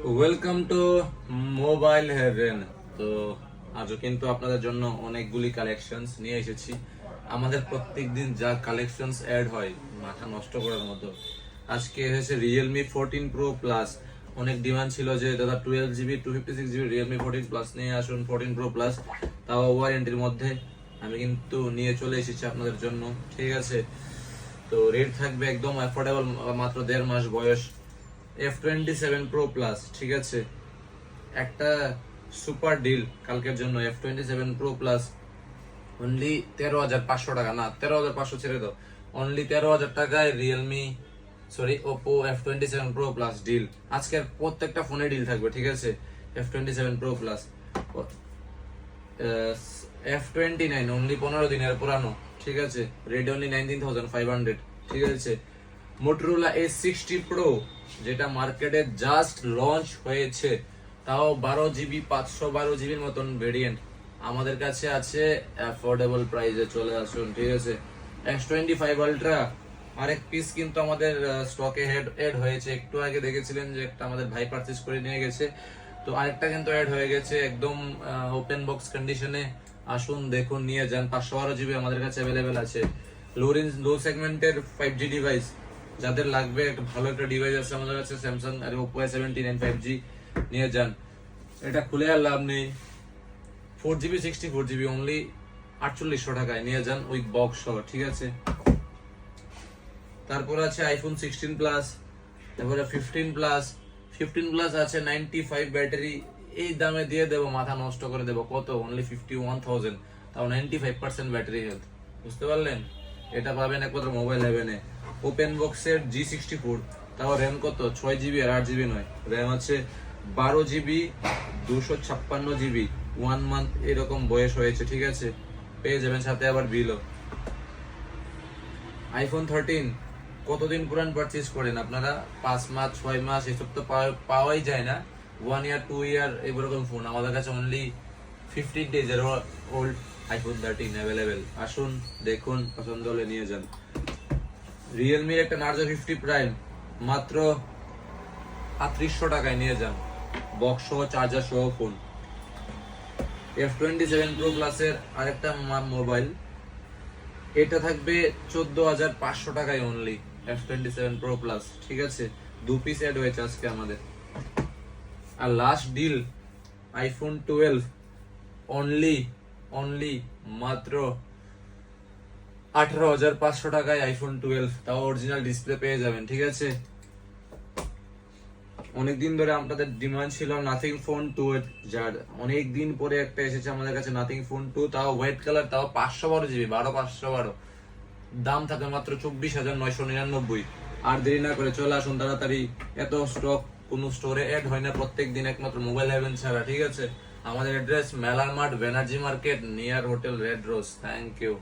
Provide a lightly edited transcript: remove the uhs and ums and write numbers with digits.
Welcome to mobile haven. তো আজও কিন্তু আপনাদের জন্য অনেকগুলি কালেকশনস নিয়ে এসেছি। আমাদের প্রত্যেকদিন যা কালেকশনস অ্যাড হয় মাথা নষ্ট করার মতো। আজকে এসেছে রিয়েলমি 14 প্রো প্লাস। অনেক ডিমান্ড ছিল যে দাদা 12 জিবি 256 জিবি রিয়েলমি 14 প্লাস নিয়ে আসুন, 14 প্রো প্লাস, তাও ওয়ারেন্টির মধ্যে। আমি কিন্তু নিয়ে চলে এসেছি আপনাদের জন্য, ঠিক আছে। তো রেট থাকবে একদম অ্যাফোর্ডেবল, মাত্র 1.5 মাস বয়স। F27 প্রো প্লাস, ঠিক আছে। একটা সুপার ডিল কালকের জন্য। F27 প্রো প্লাস অনলি 13,500 টাকা, না 13,500 ছেড়ে দাও, অনলি 13,000 টাকায় Realme Oppo F27 pro plus deal. আজকের প্রত্যেকটা ফোনে ডিল থাকবে, ঠিক আছে। F27 pro plus F29 only 15 দিনের পুরানো, ঠিক আছে। রেড অনলি 19,500, ঠিক আছে। মোটরোলা A60 প্রো, যেটা মার্কেটে জাস্ট লঞ্চ হয়েছে, তাও 12 জিবি 512 জিবির মতন ভেরিয়েন্ট আমাদের কাছে আছে। অ্যাফোর্ডেবল প্রাইসে চলে আসুন, ঠিক আছে। S25 আলট্রা আরেক পিস কিন্তু আমাদের স্টকে এড হয়েছে। একটু আগে দেখেছিলেন যে একটা আমাদের ভাই পারচেজ করে নিয়ে গেছে, তো আরেকটা কিন্তু অ্যাড হয়ে গেছে একদম ওপেন বক্স কন্ডিশনে। আসুন দেখুন, নিয়ে যান। 512 জিবি আমাদের কাছে অ্যাভেলেবেল আছে। লো সেগমেন্টের 5G ডিভাইস যাদের লাগবে, একটা ভালো একটা ডিভাইস আছে আমাদের কাছে, স্যামসাং আর ওপো A79 5G, নিয়ে যান। এটা খুলে আর লাভ নেই। 4GB 64GB অনলি 4800 টাকায় নিয়ে যান, উইথ বক্স সহ, ঠিক আছে। তারপর আছে আইফোন 16 প্লাস, তারপরে 15 প্লাস আছে 95 ব্যাটারি। এই দামে দিয়ে দেবো, মাথা নষ্ট করে দেবো। কত? অনলি 51,000, তাও 95% ব্যাটারি হেলথ। বুঝতে পারলেন? এটা পাবেন একমাত্র মোবাইল হেভেনে। ওপেন বক্সের G64, তাও র্যাম কত? 6GB আর 8GB নয়, র্যাম আছে 12GB 256GB। 1 মান্থ এরকম বয়স হয়েছে, ঠিক আছে। পেয়ে যাবেন, সাথে আবার বিলও। আইফোন 13 কতদিন পুরান পারচেজ করেন আপনারা? 5 মাস 6 মাস এসব তো পাওয়াই যায় না। 1 ইয়ার 2 ইয়ার এরকম ফোন আমাদের কাছে অনলি 15 days এর ওল্ড আইফোন 13 অ্যাভেলেবেল। আসুন দেখুন, পছন্দ হলে নিয়ে যান। রিয়েলমির একটা নার্জো 50 প্রাইম মাত্র 3800 টাকায় নিয়ে যান, বক্স সহ চার্জার সহ ফোন। F27 প্রো প্লাসের আরেকটা মোবাইল, এটা থাকবে 14,500 টাকায় অনলি। F27 প্রো প্লাস, ঠিক আছে। 2 পিস অ্যাড হয়েছে আজকে আমাদের। আর লাস্ট ডিল আইফোন 12 অনলি মাত্র 18,500 টাকায় আইফোন 12, তাও অরিজিনাল ডিসপ্লে পেয়ে যাবেন, ঠিক আছে। অনেকদিন ধরে আপনাদের ডিমান্ড ছিল নাথিং ফোন 2, যার অনেকদিন পরে একটা এসেছে আমাদের কাছে নাথিং ফোন 2, তাও হোয়াইট কালার, তাও 512 জিবি 512। দাম থাকে মাত্র 24,999। আর দেরি না করে চলে আসুন তাড়াতাড়ি। এত স্টক কোন স্টোরে অ্যাড হয় না প্রত্যেক দিন, একমাত্র মোবাইল হেভেন ছাড়া, ঠিক আছে। আমাদের অ্যাড্রেস মেলার মাঠ, Banerjee market, near hotel red rose. Thank you.